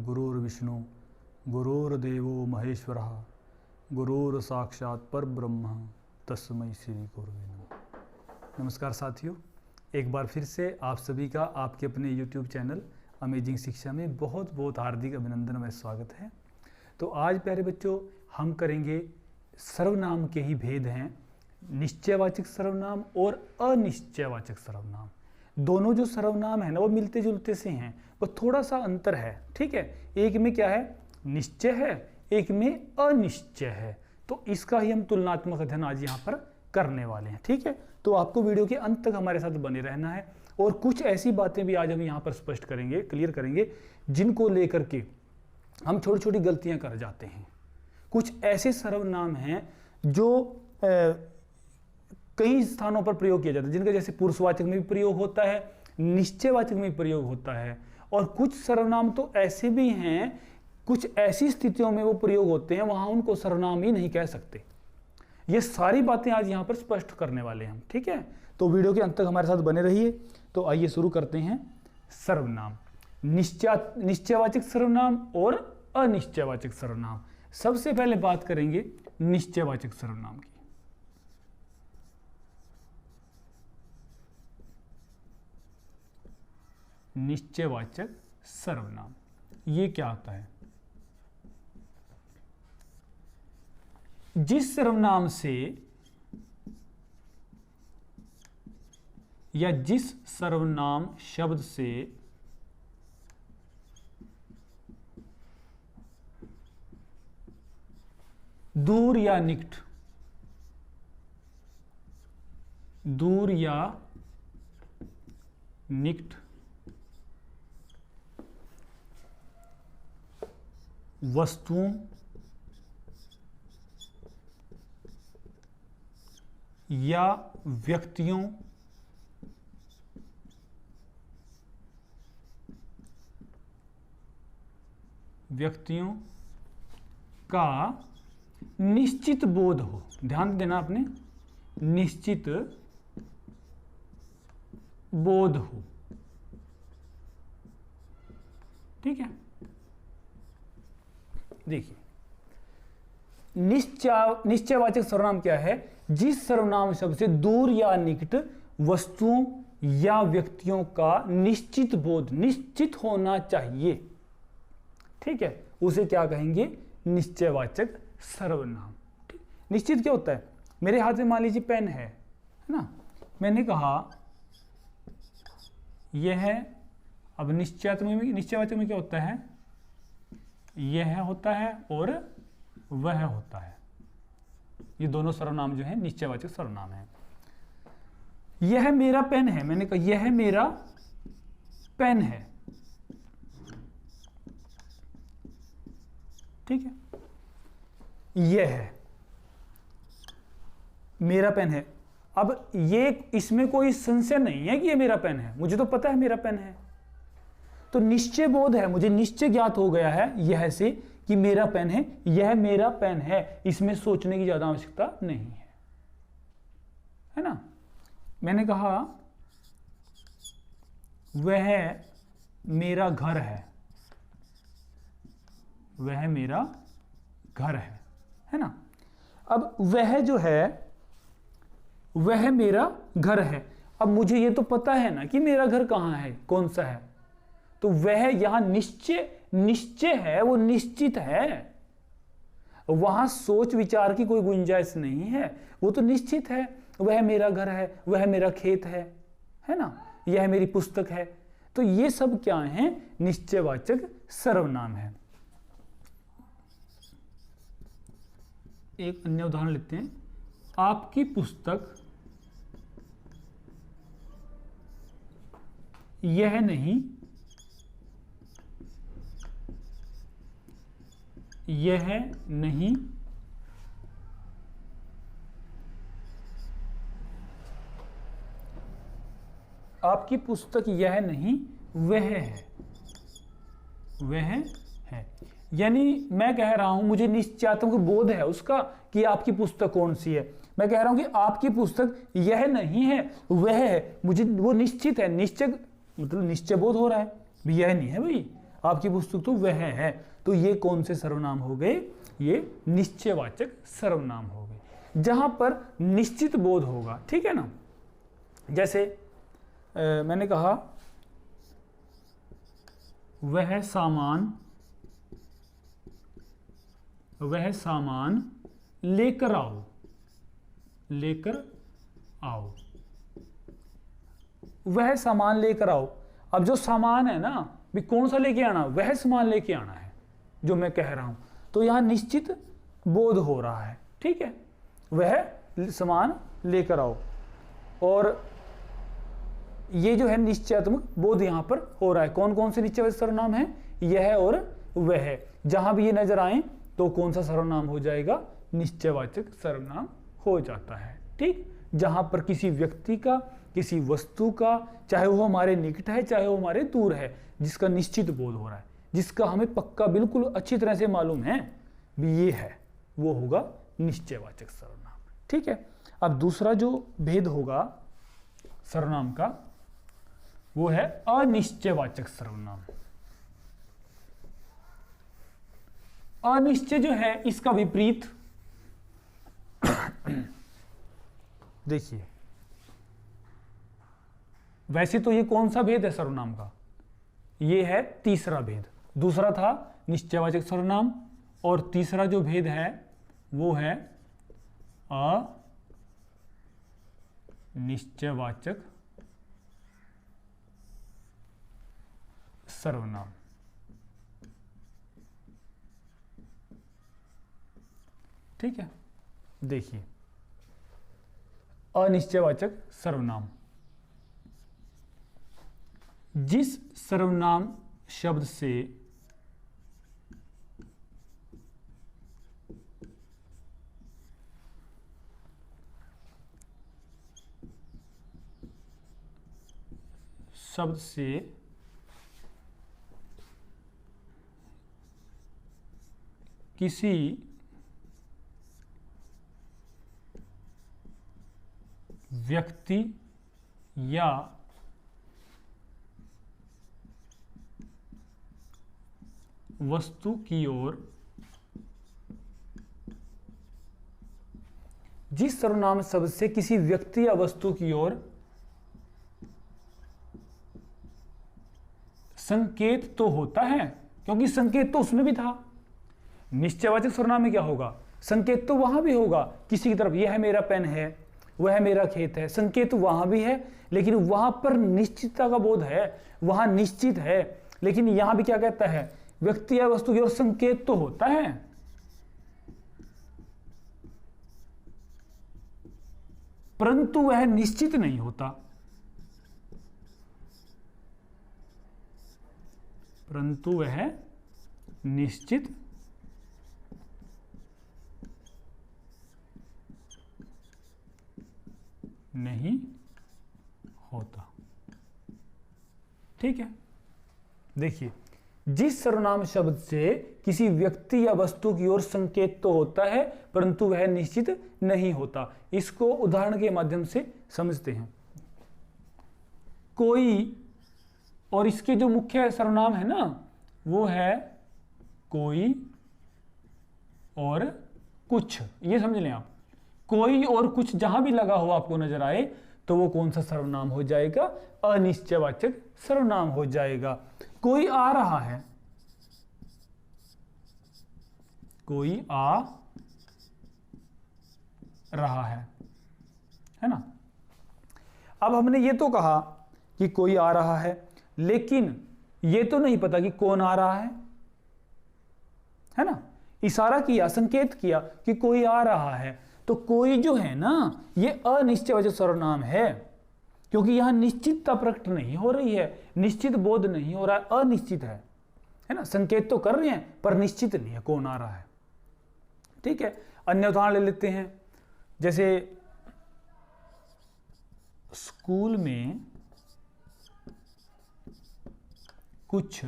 गुरुर्विष्णु गुरुर्देवो महेश्वरः गुरुर् साक्षात् परब्रह्म तस्मै श्री गुरुवे नमः। नमस्कार साथियों, एक बार फिर से आप सभी का आपके अपने YouTube चैनल अमेजिंग शिक्षा में बहुत बहुत हार्दिक अभिनंदन व स्वागत है। तो आज प्यारे बच्चों हम करेंगे सर्वनाम के ही भेद हैं, निश्चयवाचक सर्वनाम और अनिश्चयवाचक सर्वनाम। दोनों जो सर्वनाम है ना वो मिलते जुलते से हैं, वो थोड़ा सा अंतर है। ठीक है, एक में क्या है निश्चय है, एक में अनिश्चय है। तो इसका ही हम तुलनात्मक अध्ययन आज यहाँ पर करने वाले हैं। ठीक है, तो आपको वीडियो के अंत तक हमारे साथ बने रहना है और कुछ ऐसी बातें भी आज हम यहाँ पर स्पष्ट करेंगे, क्लियर करेंगे, जिनको लेकर के हम छोटी छोटी गलतियां कर जाते हैं। कुछ ऐसे सर्वनाम हैं जो कई स्थानों पर प्रयोग किया जाता है, जिनका जैसे पुरुषवाचक में भी प्रयोग होता है, निश्चयवाचक में भी प्रयोग होता है। और कुछ सर्वनाम तो ऐसे भी हैं, कुछ ऐसी स्थितियों में वो प्रयोग होते हैं वहां उनको सर्वनाम ही नहीं कह सकते। ये सारी बातें आज यहां पर स्पष्ट करने वाले हैं हम। ठीक है, तो वीडियो के अंत तक हमारे साथ बने रहिए। तो आइए शुरू करते हैं। सर्वनाम, निश्चयवाचक सर्वनाम और अनिश्चयवाचक सर्वनाम। सबसे पहले बात करेंगे निश्चयवाचक सर्वनाम की। निश्चयवाचक सर्वनाम ये क्या होता है? जिस सर्वनाम से या जिस सर्वनाम शब्द से दूर या निकट, दूर या निकट वस्तुओं या व्यक्तियों का निश्चित बोध हो। ध्यान देना आपने, निश्चित बोध हो। ठीक है, देखिए निश्चयवाचक सर्वनाम क्या है? जिस सर्वनाम शब्द से दूर या निकट वस्तुओं या व्यक्तियों का निश्चित बोध, निश्चित होना चाहिए। ठीक है, उसे क्या कहेंगे? निश्चयवाचक सर्वनाम। निश्चित क्या होता है? मेरे हाथ में मान लीजिए पेन है ना, मैंने कहा यह है। अब निश्चयवाचक में क्या होता है? यह होता है और वह होता है। ये दोनों सर्वनाम जो है निश्चयवाचक सर्वनाम है। यह मेरा पेन है, मैंने कहा यह मेरा पेन है। ठीक है, यह है मेरा पेन है। अब ये इसमें कोई संशय नहीं है कि ये मेरा पेन है, मुझे तो पता है मेरा पेन है। तो निश्चय बोध है, मुझे निश्चय ज्ञात हो गया है यह से कि मेरा पेन है, यह मेरा पेन है। इसमें सोचने की ज्यादा आवश्यकता नहीं है ना। मैंने कहा वह मेरा घर है, वह मेरा घर है ना। अब वह जो है वह मेरा घर है। अब मुझे ये तो पता है ना कि मेरा घर कहां है, कौन सा है। तो वह यहां निश्चय है, वो निश्चित है, वहां सोच विचार की कोई गुंजाइश नहीं है, वो तो निश्चित है। वह मेरा घर है, वह मेरा खेत है ना, यह मेरी पुस्तक है। तो ये सब क्या है? निश्चयवाचक सर्वनाम है। एक अन्य उदाहरण लेते हैं। आपकी पुस्तक यह नहीं, यह नहीं आपकी पुस्तक यह नहीं वह है, वह है। यानी मैं कह रहा हूं मुझे निश्चयात्मक बोध है उसका कि आपकी पुस्तक कौन सी है। मैं कह रहा हूं कि आपकी पुस्तक यह नहीं है वह है, मुझे वो निश्चित है। निश्चय मतलब निश्चय बोध हो रहा है, यह नहीं है भाई, आपकी पुस्तक तो वह है। तो ये कौन से सर्वनाम हो गए? ये निश्चयवाचक सर्वनाम हो गए, जहां पर निश्चित बोध होगा। ठीक है ना? जैसे मैंने कहा वह सामान लेकर आओ, लेकर आओ, वह सामान लेकर आओ। अब जो सामान है ना, भी कौन सा लेके आना? वह सामान लेके आना है जो मैं कह रहा हूं। तो यहां निश्चित बोध हो रहा है। ठीक है, वह सामान लेकर आओ, और ये जो है निश्चयात्मक बोध यहां पर हो रहा है। कौन कौन से निश्चयवाचक सर्वनाम है? यह और वह। जहां भी ये नजर आए तो कौन सा सर्वनाम हो जाएगा? निश्चयवाचक सर्वनाम हो जाता है। ठीक, जहां पर किसी व्यक्ति का, किसी वस्तु का, चाहे वो हमारे निकट है चाहे वो हमारे दूर है, जिसका निश्चित बोध हो रहा है, जिसका हमें पक्का बिल्कुल अच्छी तरह से मालूम है भी ये है, वो होगा निश्चयवाचक सर्वनाम। ठीक है, अब दूसरा जो भेद होगा सर्वनाम का, वो है अनिश्चयवाचक सर्वनाम। अनिश्चय जो है, इसका विपरीत देखिए, वैसे तो ये कौन सा भेद है सर्वनाम का? ये है तीसरा भेद। दूसरा था निश्चयवाचक सर्वनाम, और तीसरा जो भेद है वो है अनिश्चयवाचक सर्वनाम। ठीक है, देखिए, अनिश्चयवाचक सर्वनाम, जिस सर्वनाम शब्द से किसी व्यक्ति या वस्तु की ओर, जिस सर्वनाम शब्द से किसी व्यक्ति या वस्तु की ओर संकेत तो होता है, क्योंकि संकेत तो उसमें भी था। निश्चयवाचक सर्वनाम में क्या होगा? संकेत तो वहां भी होगा, किसी की तरफ, यह है मेरा पेन है, वह मेरा खेत है, संकेत वहां भी है, लेकिन वहां पर निश्चितता का बोध है, वहां निश्चित है। लेकिन यहां भी क्या कहता है? व्यक्ति या वस्तु की ओर संकेत तो होता है, परंतु वह निश्चित नहीं होता, परंतु वह निश्चित नहीं होता। ठीक है, देखिए, जिस सर्वनाम शब्द से किसी व्यक्ति या वस्तु की ओर संकेत तो होता है परंतु वह निश्चित नहीं होता, इसको उदाहरण के माध्यम से समझते हैं। कोई, और इसके जो मुख्य सर्वनाम है ना, वो है कोई और कुछ। ये समझ लें आप, कोई और कुछ जहां भी लगा हो आपको नजर आए तो वो कौन सा सर्वनाम हो जाएगा? अनिश्चयवाचक सर्वनाम हो जाएगा। कोई आ रहा है, कोई आ रहा है ना? अब हमने ये तो कहा कि कोई आ रहा है, लेकिन ये तो नहीं पता कि कौन आ रहा है ना? इशारा किया, संकेत किया कि कोई आ रहा है, तो कोई जो है ना, ये अनिश्चयवाचक सर्वनाम है, क्योंकि यहां निश्चितता प्रकट नहीं हो रही है, निश्चित बोध नहीं हो रहा है, अनिश्चित है ना? संकेत तो कर रहे हैं पर निश्चित नहीं है कौन आ रहा है। ठीक है, अन्य उदाहरण ले लेते हैं। जैसे स्कूल में कुछ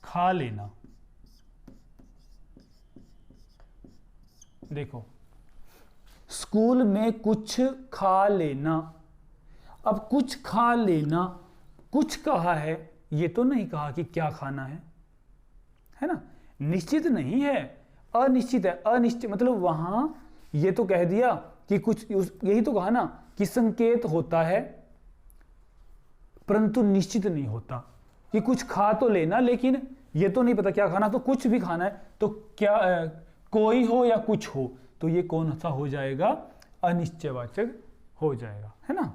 खा लेना। देखो, स्कूल में कुछ खा लेना। अब कुछ खा लेना, कुछ कहा है, ये तो नहीं कहा कि क्या खाना है ना, निश्चित नहीं है, अनिश्चित है। अनिश्चित मतलब वहां ये तो कह दिया कि कुछ, यही तो कहा ना कि संकेत होता है परंतु निश्चित नहीं होता, कि कुछ खा तो लेना लेकिन ये तो नहीं पता क्या खाना, तो कुछ भी खाना है तो क्या कोई हो या कुछ हो, तो ये कौन सा हो जाएगा, अनिश्चयवाचक हो जाएगा, है ना।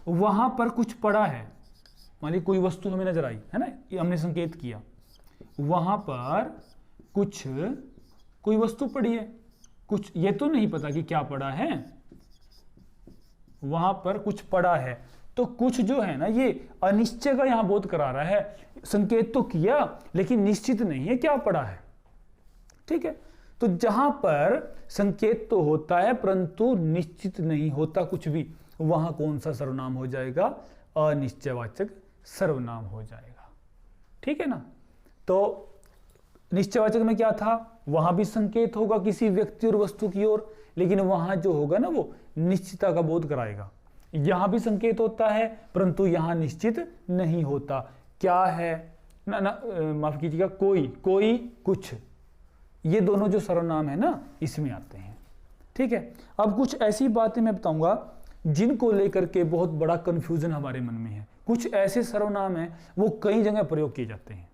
वहां पर कुछ पड़ा है, मान ली कोई वस्तु हमें नजर आई है ना, ये हमने संकेत किया, वहां पर कुछ कोई वस्तु पड़ी है, कुछ ये तो नहीं पता कि क्या पड़ा है, वहां पर कुछ पड़ा है, तो कुछ जो है ना ये अनिश्चय का यहां बोध करा रहा है, संकेत तो किया लेकिन निश्चित नहीं है क्या पड़ा है, ठीक है। तो जहां पर संकेत तो होता है परंतु निश्चित नहीं होता कुछ भी, वहां कौन सा सर्वनाम हो जाएगा, अनिश्चयवाचक सर्वनाम हो जाएगा, ठीक है ना। तो निश्चयवाचक में क्या था, वहां भी संकेत होगा किसी व्यक्ति और वस्तु की ओर, लेकिन वहां जो होगा ना वो निश्चितता का बोध कराएगा। यहां भी संकेत होता है परंतु यहां निश्चित नहीं होता, क्या है ना, माफ कीजिएगा, कोई कोई कुछ, ये दोनों जो सर्वनाम है ना इसमें आते हैं, ठीक है। अब कुछ ऐसी बातें मैं बताऊंगा जिनको लेकर के बहुत बड़ा कंफ्यूजन हमारे मन में है। कुछ ऐसे सर्वनाम हैं वो कई जगह प्रयोग किए जाते हैं,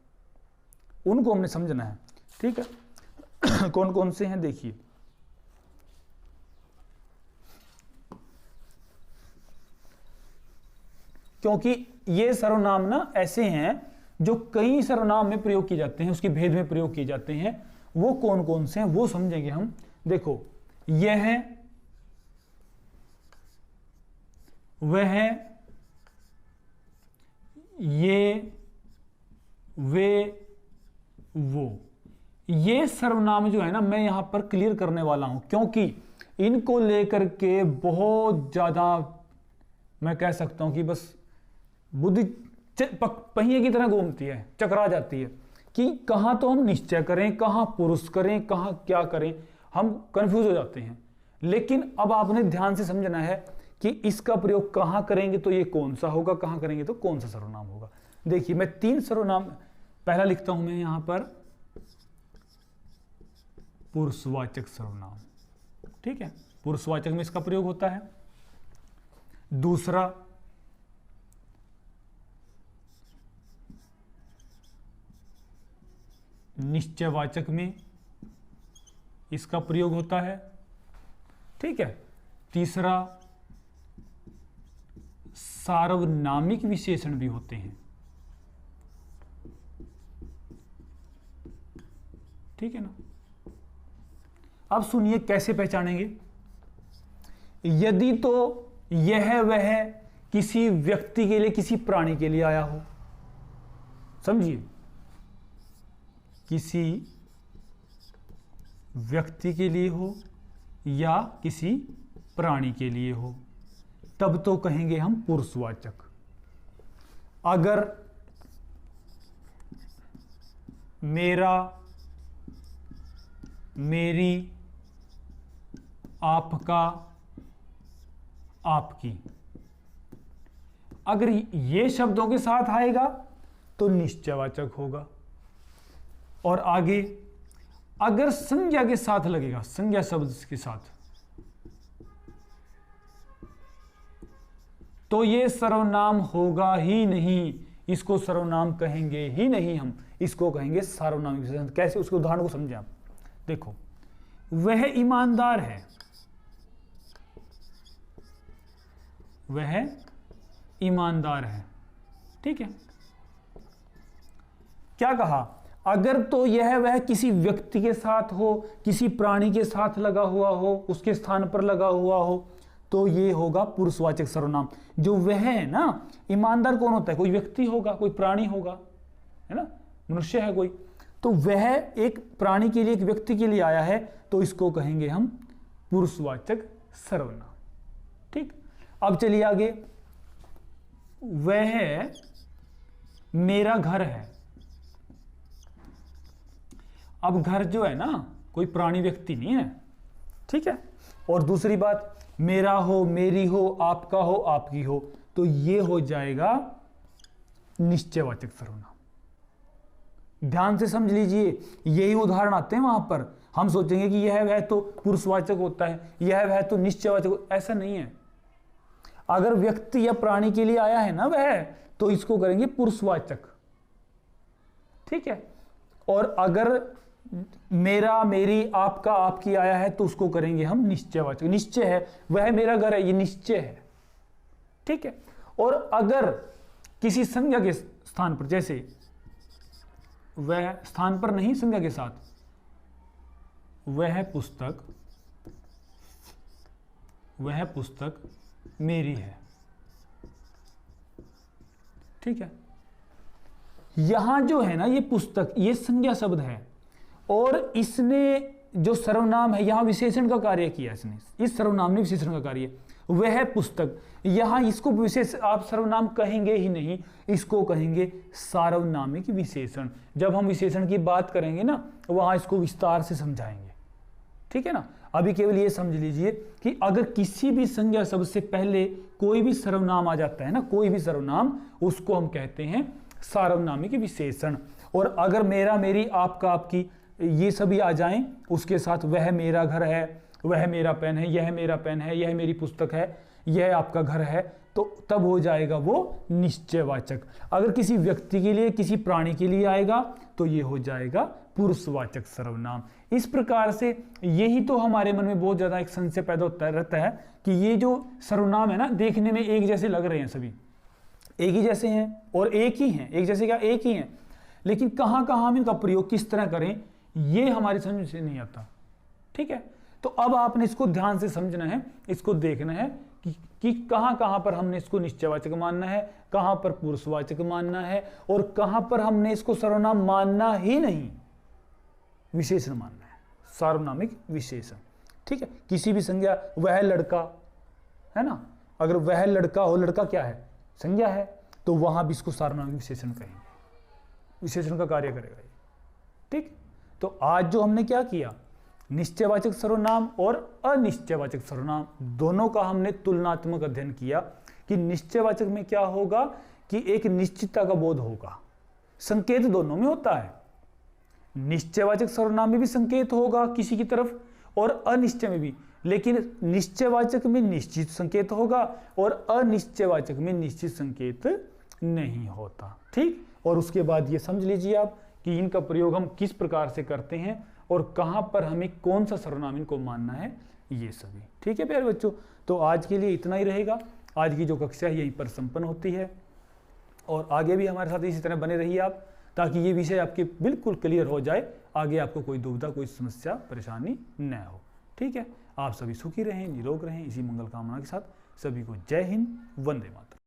उनको हमने समझना है, ठीक है। कौन कौन से हैं देखिए, क्योंकि ये सर्वनाम ना ऐसे हैं जो कई सर्वनाम में प्रयोग किए जाते हैं, उसके भेद में प्रयोग किए जाते हैं, वो कौन कौन से हैं वो समझेंगे हम। देखो, यह है, वह है, ये, वे, वो, ये सर्वनाम जो है ना मैं यहां पर क्लियर करने वाला हूं, क्योंकि इनको लेकर के बहुत ज्यादा मैं कह सकता हूं कि बस बुद्धि पहिए की तरह घूमती है, चकरा जाती है कि कहां तो हम निश्चय करें, कहां पुरुष करें, कहां क्या करें, हम कंफ्यूज हो जाते हैं। लेकिन अब आपने ध्यान से समझना है कि इसका प्रयोग कहां करेंगे तो ये कौन सा होगा, कहां करेंगे तो कौन सा सर्वनाम होगा। देखिए, मैं 3 सर्वनाम पहला लिखता हूं मैं यहां पर, पुरुषवाचक सर्वनाम, ठीक है, पुरुषवाचक में इसका प्रयोग होता है। दूसरा, निश्चयवाचक में इसका प्रयोग होता है, ठीक है। तीसरा, सार्वनामिक विशेषण भी होते हैं, ठीक है ना। अब सुनिए कैसे पहचानेंगे। यदि तो यह वह किसी व्यक्ति के लिए, किसी प्राणी के लिए आया हो, समझिए, किसी व्यक्ति के लिए हो या किसी प्राणी के लिए हो, तब तो कहेंगे हम पुरुषवाचक। अगर मेरा, मेरी, आपका, आपकी, अगर ये शब्दों के साथ आएगा तो निश्चयवाचक होगा। और आगे अगर संज्ञा के साथ लगेगा, संज्ञा शब्द के साथ, तो ये सर्वनाम होगा ही नहीं, इसको सर्वनाम कहेंगे ही नहीं हम, इसको कहेंगे सार्वनामिक विशेषण। कैसे, उसके उदाहरण को समझें आप। देखो, वह ईमानदार है, वह ईमानदार है, ठीक है। क्या कहा, अगर तो यह वह किसी व्यक्ति के साथ हो, किसी प्राणी के साथ लगा हुआ हो, उसके स्थान पर लगा हुआ हो, तो ये होगा पुरुषवाचक सर्वनाम। जो वह है ना, ईमानदार कौन होता है, कोई व्यक्ति होगा, कोई प्राणी होगा, है ना, मनुष्य है कोई, तो वह एक प्राणी के लिए, एक व्यक्ति के लिए आया है, तो इसको कहेंगे हम पुरुषवाचक सर्वनाम, ठीक। अब चलिए आगे, वह मेरा घर है। अब घर जो है ना कोई प्राणी व्यक्ति नहीं है, ठीक है। और दूसरी बात, मेरा हो, मेरी हो, आपका हो, आपकी हो, तो ये हो जाएगा निश्चयवाचक सर्वनाम। ध्यान से समझ लीजिए, यही उदाहरण आते हैं वहां पर। हम सोचेंगे कि यह वह तो पुरुषवाचक होता है, यह वह तो निश्चयवाचक, ऐसा नहीं है। अगर व्यक्ति या प्राणी के लिए आया है ना वह, तो इसको करेंगे पुरुषवाचक, ठीक है। और अगर मेरा, मेरी, आपका, आपकी आया है तो उसको करेंगे हम निश्चयवाचक। निश्चय है, वह मेरा घर है, ये निश्चय है, ठीक है। और अगर किसी संज्ञा के स्थान पर, जैसे वह स्थान पर नहीं, संज्ञा के साथ, वह पुस्तक मेरी है, ठीक है। यहां जो है ना ये पुस्तक, ये संज्ञा शब्द है और इसने जो सर्वनाम है यहां विशेषण का कार्य किया। इसने, इस सर्वनाम ने विशेषण का कार्य, वह पुस्तक, यहां इसको विशेष आप सर्वनाम कहेंगे ही नहीं, इसको कहेंगे सार्वनामिक विशेषण। जब हम विशेषण की बात करेंगे ना वहां इसको विस्तार से समझाएंगे, ठीक है ना। अभी केवल ये समझ लीजिए कि अगर किसी भी संज्ञा शब्द से पहले कोई भी सर्वनाम आ जाता है ना, कोई भी सर्वनाम, उसको हम कहते हैं सार्वनामिक विशेषण। और अगर मेरा, मेरी, आपका, आपकी, ये सभी आ जाएं उसके साथ, वह मेरा घर है, वह मेरा पेन है, यह मेरा पेन है, यह मेरी पुस्तक है, यह आपका घर है, तो तब हो जाएगा वो निश्चयवाचक। अगर किसी व्यक्ति के लिए, किसी प्राणी के लिए आएगा तो ये हो जाएगा पुरुषवाचक सर्वनाम। इस प्रकार से यही तो हमारे मन में बहुत ज्यादा एक संशय पैदा होता रहता है कि ये जो सर्वनाम है ना, देखने में एक जैसे लग रहे हैं, सभी एक ही जैसे हैं और एक ही हैं, एक जैसे क्या, एक ही हैं, लेकिन कहां कहां हम इनका प्रयोग किस तरह करें ये हमारी समझ से नहीं आता, ठीक है। तो अब आपने इसको ध्यान से समझना है, इसको देखना है कि कहां कहां पर हमने इसको निश्चयवाचक मानना है, कहां पर पुरुषवाचक मानना है, और कहां पर हमने इसको सर्वनाम मानना ही नहीं, विशेषण मानना है, सार्वनामिक विशेषण, ठीक है। किसी भी संज्ञा, वह लड़का है ना, अगर वह लड़का हो, लड़का क्या है, संज्ञा है, तो वहां भी इसको सार्वनामिक विशेषण कहेंगे, विशेषण का कार्य करेगा ये, ठीक। तो आज जो हमने क्या किया, निश्चयवाचक सर्वनाम और अनिश्चयवाचक सर्वनाम दोनों का हमने तुलनात्मक अध्ययन किया कि निश्चयवाचक में क्या होगा कि एक निश्चितता का बोध होगा, संकेत दोनों में होता है। निश्चयवाचक सर्वनाम में भी संकेत होगा किसी की तरफ और अनिश्चय में भी, लेकिन निश्चयवाचक में निश्चित संकेत होगा और अनिश्चयवाचक में निश्चित संकेत नहीं होता, ठीक। और उसके बाद ये समझ लीजिए आप कि इनका प्रयोग हम किस प्रकार से करते हैं और कहां पर हमें कौन सा सर्वनाम इनको मानना है, ये सभी, ठीक है प्यारे बच्चों। तो आज के लिए इतना ही रहेगा। आज की जो कक्षा है यहीं पर संपन्न होती है और आगे भी हमारे साथ इसी तरह बने रहिए आप, ताकि ये विषय आपके बिल्कुल क्लियर हो जाए, आगे आपको कोई दुविधा, कोई समस्या, परेशानी न हो, ठीक है। आप सभी सुखी रहें, निरोग रहें, इसी मंगल कामना के साथ सभी को जय हिंद, वंदे मातरम।